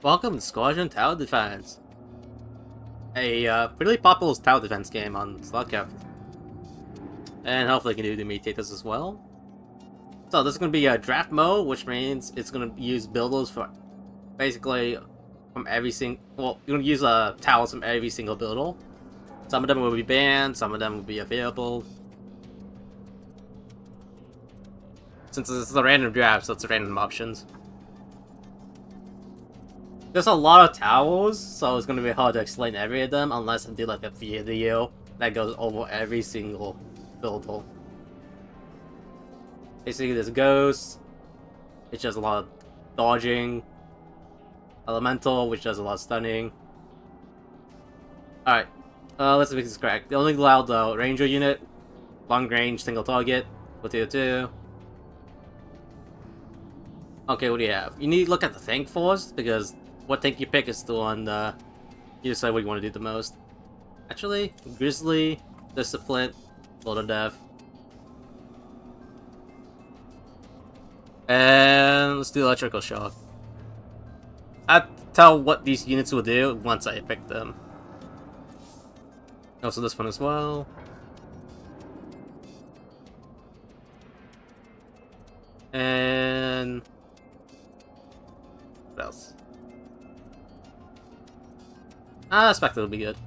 Welcome to Squadron Tower Defense, a pretty popular tower defense game on StarCraft, and hopefully can do the mutators as well. So this is going to be a draft mode, which means it's going to use builders for basically from every single. Well, you're going to use towers from every single builder. Some of them will be banned, some of them will be available. Since this is a random draft, so it's random options. There's a lot of towers, so it's gonna be hard to explain every of them unless I do like a video that goes over every single builder. Basically, there's Ghost, which does a lot of dodging. Elemental, which does a lot of stunning. Alright, let's make this correct. They only allow the Ranger unit, long range, single target, with tier 2. Okay, what do you have? You need to look at the tank force, because what tank you pick is the one you decide what you want to do the most. Actually, Grizzly, Discipline, Lord of Death. And let's do Electrical Shock. I'll tell what these units will do once I pick them. Also this one as well. And what else? I expect it'll be good.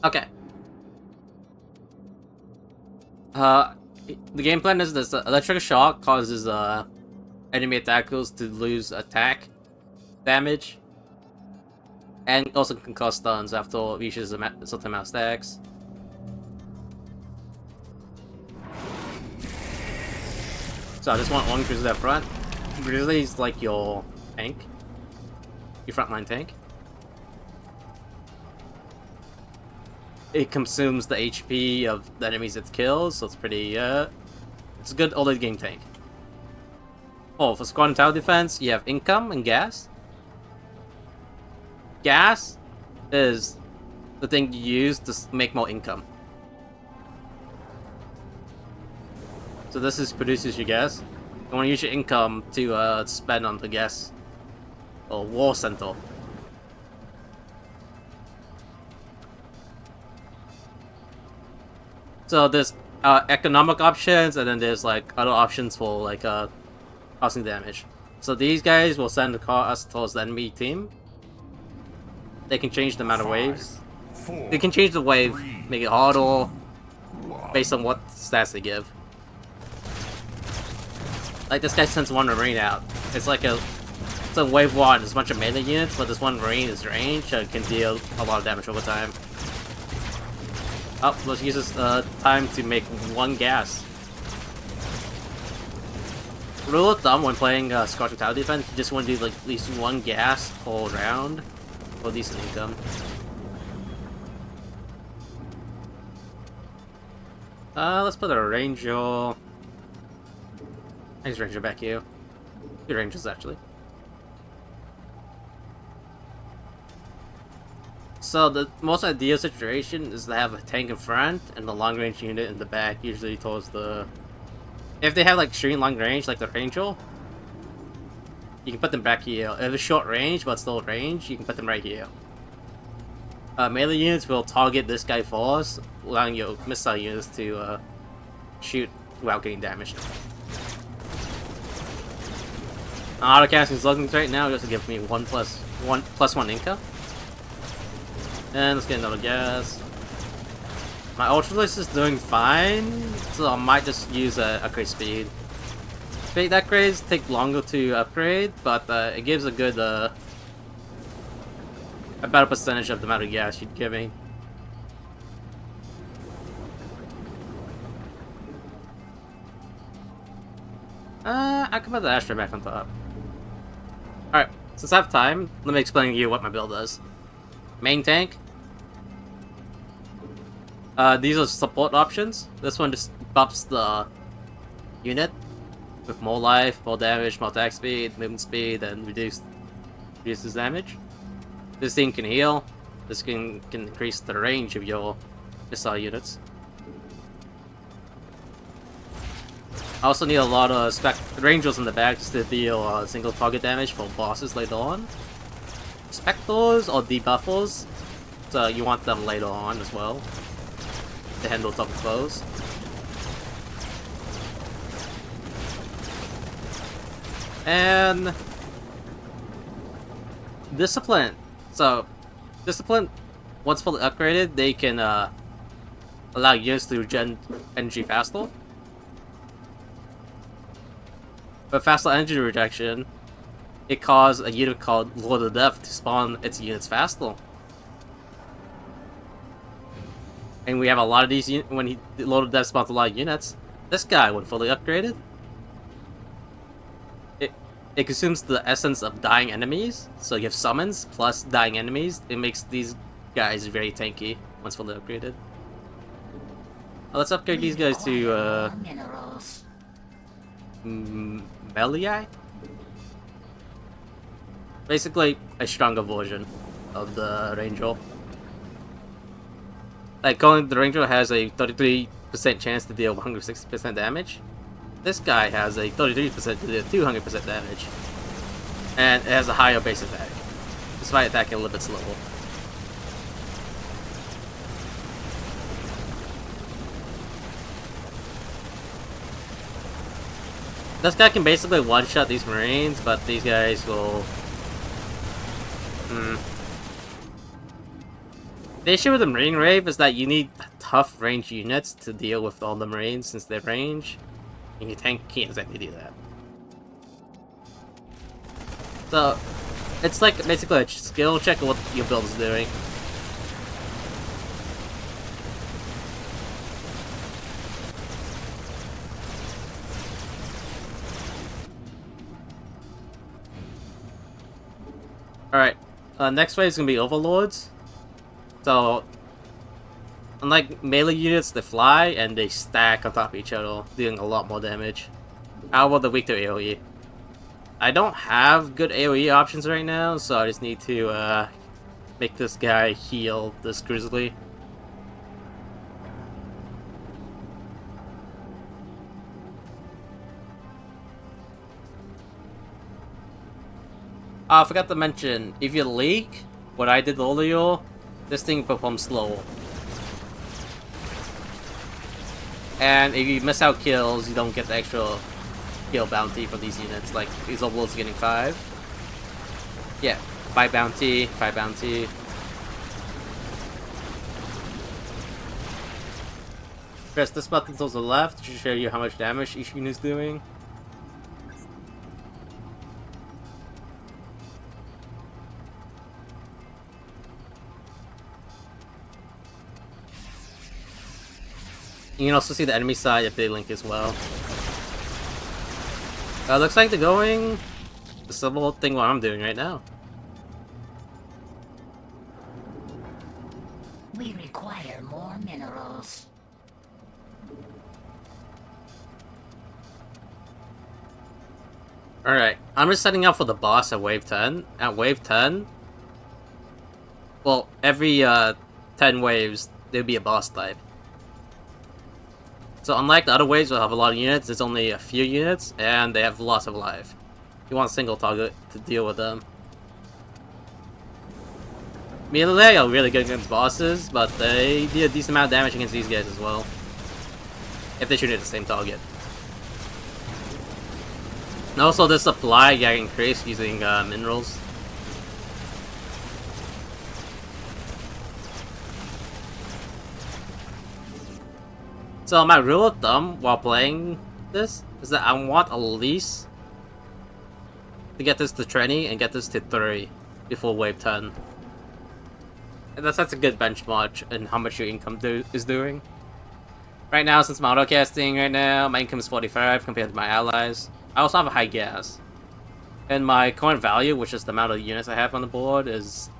Okay. The game plan is this: the electric shock causes enemy attackers to lose attack damage, and also can cause stuns after it reaches a certain amount of stacks. So I just want one Grizzly up front. Grizzly is like your tank, your frontline tank. It consumes the HP of the enemies it kills, so it's pretty, it's a good early game tank. Oh, for Squadron Tower Defense, you have Income and Gas. Gas is the thing you use to make more income. So this is produces your gas. You want to use your income to spend on the gas or war center. So there's economic options, and then there's like other options for like causing damage. So these guys will send the cost towards the enemy team. They can change the amount of waves. They can change the wave, make it harder based on what stats they give. Like this guy sends one Marine out. It's like it's a wave 1, there's a bunch of melee units, but this one Marine is ranged, so it can deal a lot of damage over time. Oh, let's use this time to make one gas. Rule of thumb when playing Squadron Tower Defense, you just want to do like at least one gas per round for decent income. Let's put a Ranger. Nice Ranger back here. Two Rangers actually. So the most ideal situation is to have a tank in front and the long range unit in the back, usually towards the... If they have like extreme long range, like the Ranger, you can put them back here. If it's short range but still range, you can put them right here. Melee units will target this guy first, allowing your missile units to shoot without getting damaged. Autocasting slugans right now just to give me one plus one income. And let's get another gas. My Ultralisk is doing fine, so I might just use upgrade speed. Speed upgrades take longer to upgrade, but it gives a good, a better percentage of the amount of gas you'd give me. I can put the Astra back on top. Alright, since I have time, let me explain to you what my build does. Main tank. These are support options. This one just buffs the unit with more life, more damage, more attack speed, movement speed, and reduces damage. This thing can heal. This can increase the range of your missile units. I also need a lot of Rangers in the back just to deal single target damage for bosses later on. Spectres or debuffers, so you want them later on as well to handle tough foes. And Discipline. So Discipline, once fully upgraded, they can allow units to regen energy faster. But faster energy rejection, it caused a unit called Lord of Death to spawn its units faster. And we have a lot of these when Lord of Death spawns a lot of units. This guy, when fully upgraded, it consumes the essence of dying enemies. So you have summons plus dying enemies. It makes these guys very tanky once fully upgraded. Let's upgrade these guys to Melee? Basically, a stronger version of the Ranger. Like, the Ranger has a 33% chance to deal 160% damage. This guy has a 33% to deal 200% damage. And it has a higher base attack, despite attacking a little bit slower. This guy can basically one-shot these Marines, but these guys will... The issue with the Marine Wave is that you need tough range units to deal with all the Marines since they're range, and your tank can't exactly do that. So, it's like basically a skill check of what your build is doing. Alright, next wave is going to be Overlords. So, unlike melee units, they fly and they stack on top of each other, dealing a lot more damage. However, they're weak to AoE. I don't have good AoE options right now, so I just need to make this guy heal this Grizzly. I forgot to mention, if you leak what I did earlier, this thing performs slow. And if you miss out kills, you don't get the extra kill bounty for these units. Like, these overlords are getting 5. Yeah, 5 bounty, 5 bounty. Press this button to the left to show you how much damage each unit is doing. You can also see the enemy side if they link as well. Looks like they're going the similar thing what I'm doing right now. We require more minerals. Alright, I'm just setting up for the boss at wave 10. At wave 10, well, every 10 waves, there'll be a boss type. So unlike the other waves will have a lot of units, there's only a few units, and they have lots of life. You want a single target to deal with them. Melee are really good against bosses, but they do a decent amount of damage against these guys as well. If they shoot at the same target. And also the supply can increase using minerals. So my rule of thumb while playing this is that I want at least to get this to 20 and get this to 30 before wave 10. And that's a good benchmark in how much your income is doing. Right now, since I'm autocasting right now, my income is 45 compared to my allies. I also have a high gas. And my current value, which is the amount of units I have on the board, is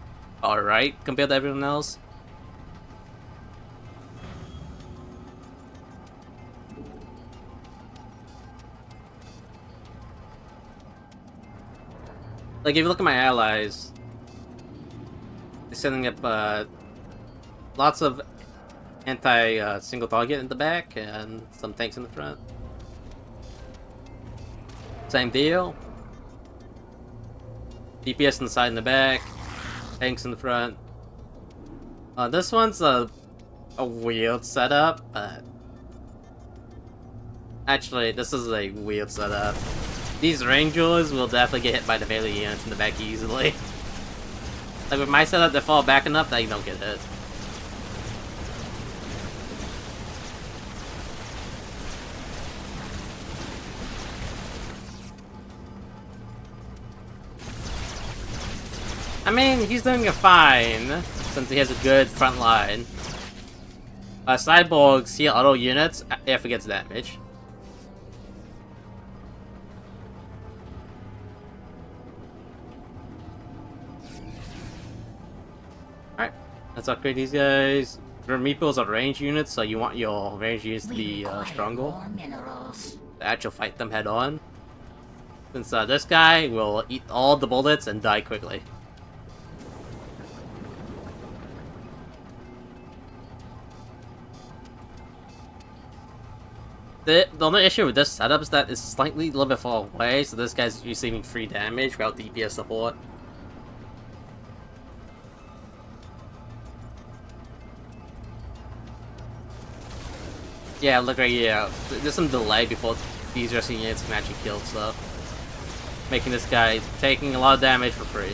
alright compared to everyone else. Like, if you look at my allies, they're setting up lots of anti-single target in the back and some tanks in the front. Same deal. DPS on the side and the back. Tanks in the front. This one's a weird setup, but... Actually, this is a weird setup. These Rangers will definitely get hit by the melee units in the back easily. Like with my setup, they fall back enough that you don't get hit. I mean, he's doing fine, since he has a good front line. Cyborgs heal auto units if it gets damage. Alright, let's upgrade these guys. Your meeples are range units, so you want your range units to be stronger. To actually fight them head on. Since this guy will eat all the bullets and die quickly. The only issue with this setup is that it's slightly a little bit far away, so this guy's receiving free damage without DPS support. Yeah, look right here. There's some delay before these rescue units can actually kill stuff. Making this guy taking a lot of damage for free.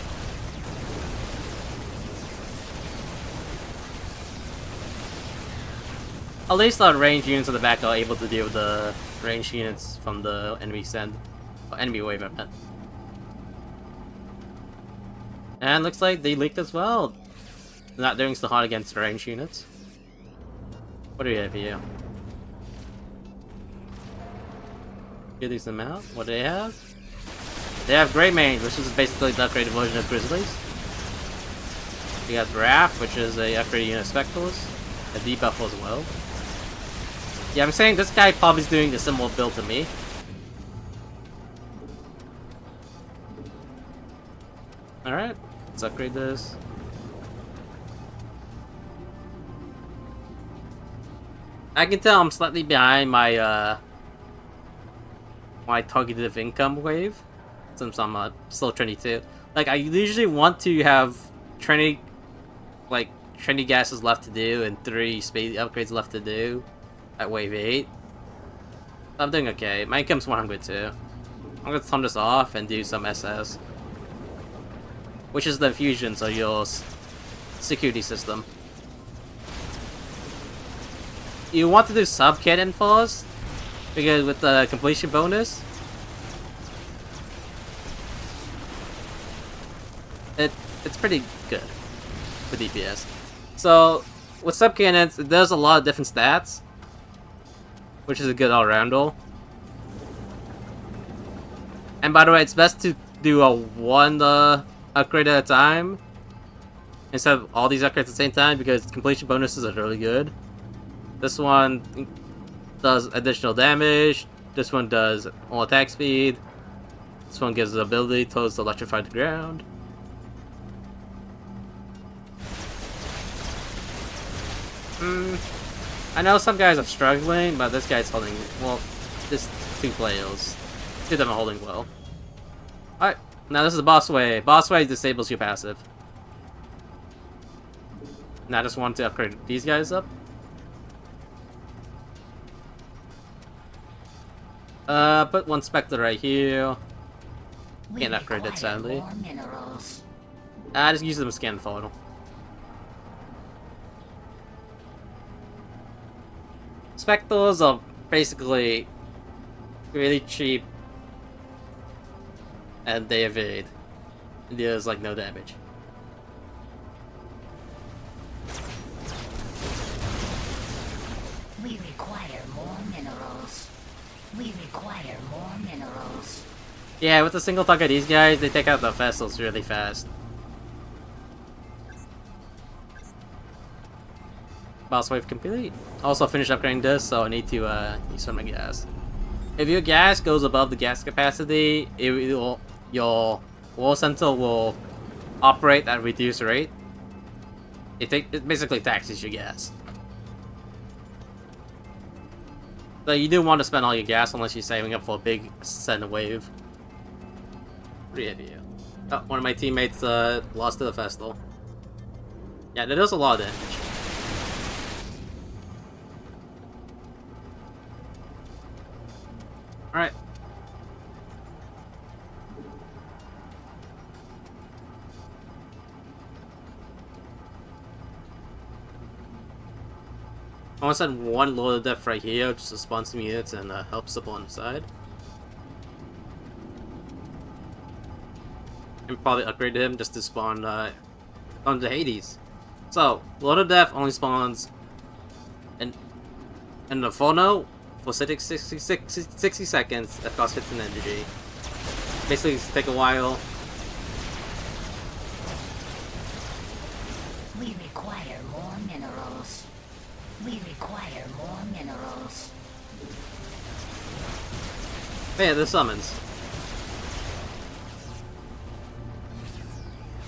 At least the range units at the back are able to deal with the range units from the enemy send. Or enemy wave, I meant. And looks like they leaked as well. They're not doing so hard against the range units. What do we have here? Get these them out. What do they have? They have Great Mange, which is basically the upgraded version of Grizzlies. We got Wrath, which is a upgraded unit of Spectres. A debuff as well. Yeah, I'm saying this guy probably is doing a similar build to me. Alright, let's upgrade this. I can tell I'm slightly behind my my targeted income wave, since I'm still 22. Like, I usually want to have training gases left to do and 3 speed upgrades left to do at wave 8. I'm doing okay. My income's 100 too. I'm gonna turn this off and do some SS, which is the infusion, so your security system. You want to do sub-cannon first, because with the completion bonus, it's pretty good for DPS. So with sub-cannons, it does a lot of different stats, which is a good all-rounder. And by the way, it's best to do a one upgrade at a time instead of all these upgrades at the same time, because completion bonuses are really good. This one does additional damage. This one does all attack speed. This one gives the ability to electrify the ground. I know some guys are struggling, but this guy's holding well. This 2 players, 2 of them are holding well. Alright, now this is the boss wave. Boss wave disables your passive. Now I just want to upgrade these guys up. Put 1 Spectre right here. Can't upgrade it, sadly. I just use them as scan photo. Spectres are basically really cheap, and they evade. There's like no damage. We require more minerals. We require more minerals. Yeah, with a single target these guys, they take out the vessels really fast. Boss wave complete. Also finished upgrading this, so I need to use some gas. If your gas goes above the gas capacity, your wall center will operate at reduced rate. It basically taxes your gas. So you do want to spend all your gas unless you're saving up for a big send wave. 3 of you. Oh, one of my teammates lost to the Festal. Yeah, that does a lot of damage. Alright. I want to send one Lord of Death right here, just to spawn some units and help support on the side. And probably upgrade him just to spawn on the Hades. So, Lord of Death only spawns in the Inferno for 60 seconds that costs 15 energy. Basically, it's take a while. We require more minerals. We require more minerals. Yeah, the summons.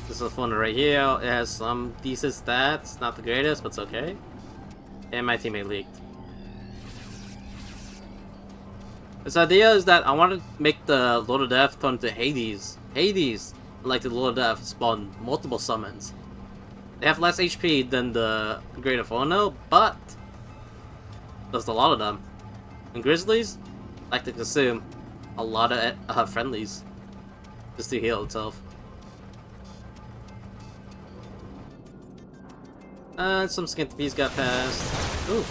This is a phone right here. It has some decent stats. Not the greatest, but it's okay. And my teammate leaked. This idea is that I want to make the Lord of Death turn to Hades. Hades, like the Lord of Death, spawn multiple summons. They have less HP than the Great Inferno, but there's a lot of them. And Grizzlies like to consume a lot of friendlies just to heal itself. Some Scantipees got passed. Ooh.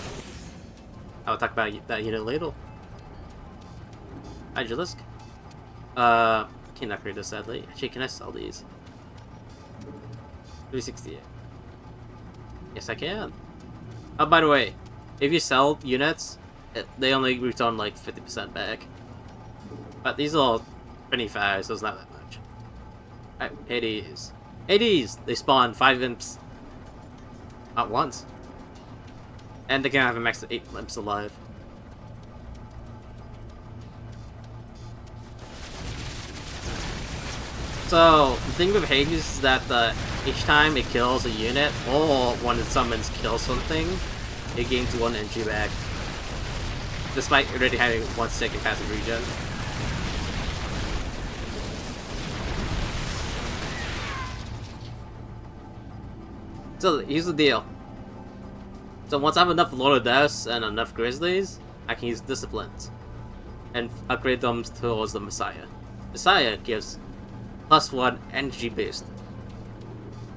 I'll talk about that unit later. Igilisk. Can't upgrade this sadly. Actually, can I sell these? 368. Yes, I can. Oh, by the way, if you sell units, they only return like 50% back. But these are all 25, so it's not that much. Alright, Hades. Hades! They spawn 5 imps at once. And they can have a max of 8 imps alive. So, the thing with Hades is that each time it kills a unit, or when it summons kills something, it gains 1 energy back. Despite already having 1 second passive regen. So, here's the deal. So once I have enough Lord of Deaths and enough Grizzlies, I can use Disciplines. And upgrade them towards the Messiah. Messiah gives +1 energy boost.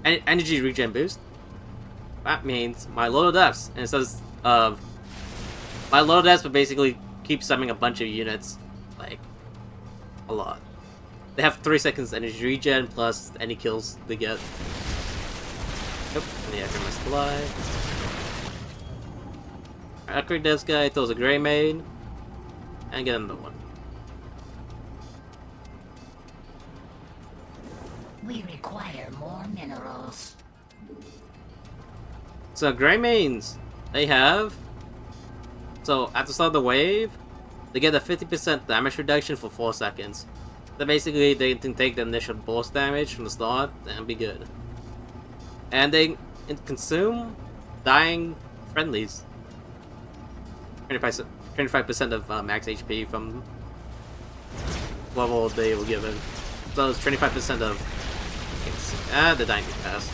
Energy regen boost. That means my Lord of Deaths, instead of... My Lord of Deaths would basically keep summoning a bunch of units. Like, a lot. They have 3 seconds energy regen plus any kills they get. Yep, and the extra must fly. Upgrade this guy, throws a Grey Maid, and get another one. We require more minerals. So Grey Mains, they have... So at the start of the wave, they get a 50% damage reduction for 4 seconds. So basically, they can take the initial burst damage from the start and be good. And they consume dying friendlies. 25% of max HP from level they were given. So it's 25% of... the dying can pass.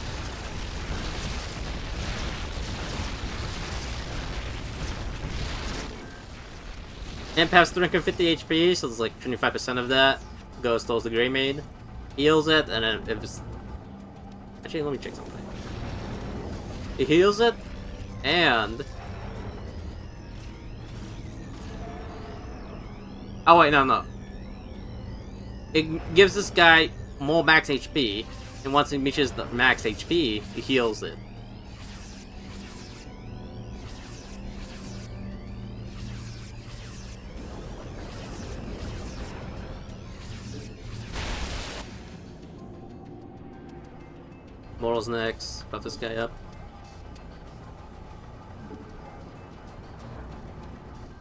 And pass 350 HP, so it's like 25% of that goes towards the Grey Maid. Heals it, and then if it's... Actually, let me check something. It heals it, and... Oh wait, no. It gives this guy more max HP, and once it reaches the max HP, it heals it. Moral's next. Buff this guy up.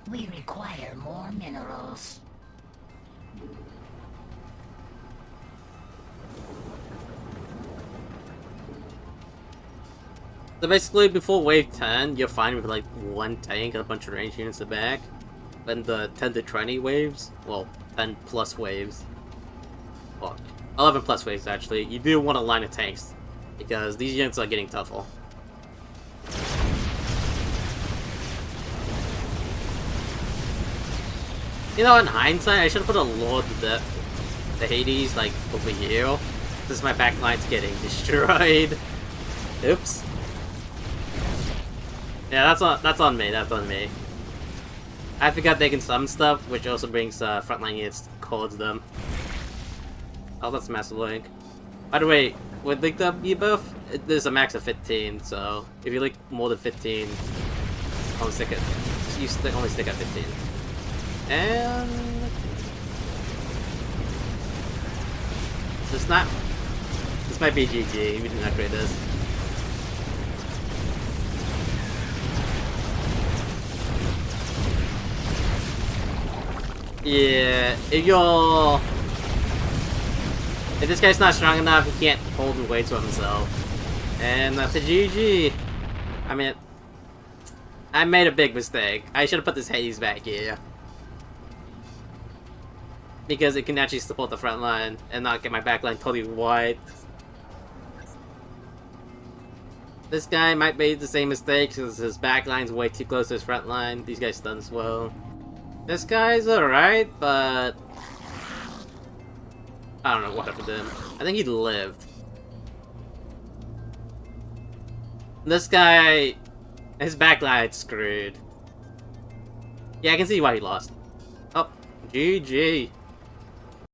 We require more minerals. So basically, before wave 10, you're fine with like 1 tank and a bunch of range units in the back. Then the 10 to 20 waves, well, 10 plus waves. Fuck. 11 plus waves, actually. You do want a line of tanks, because these units are getting tougher. You know, in hindsight, I should have put a Lord of the Hades, like, over here. This is my backline's getting destroyed. Oops. Yeah, that's on me, that's on me. I forgot they can summon stuff, which also brings frontline units towards them. Oh, that's Massive Link. By the way, with Linked Up debuff, there's a max of 15, so if you link more than 15, only stick at, only stick at 15. And this might be GG. We did not create this. Yeah, if this guy's not strong enough, he can't hold the weight to himself. And that's a GG. I mean, I made a big mistake. I should have put this Hades back here. Because it can actually support the front line and not get my back line totally wiped. This guy might make the same mistake because his back line's way too close to his front line. These guys stun as well. This guy's alright, but I don't know what happened to him. I think he lived. This guy, his backline's screwed. Yeah, I can see why he lost. Oh, GG.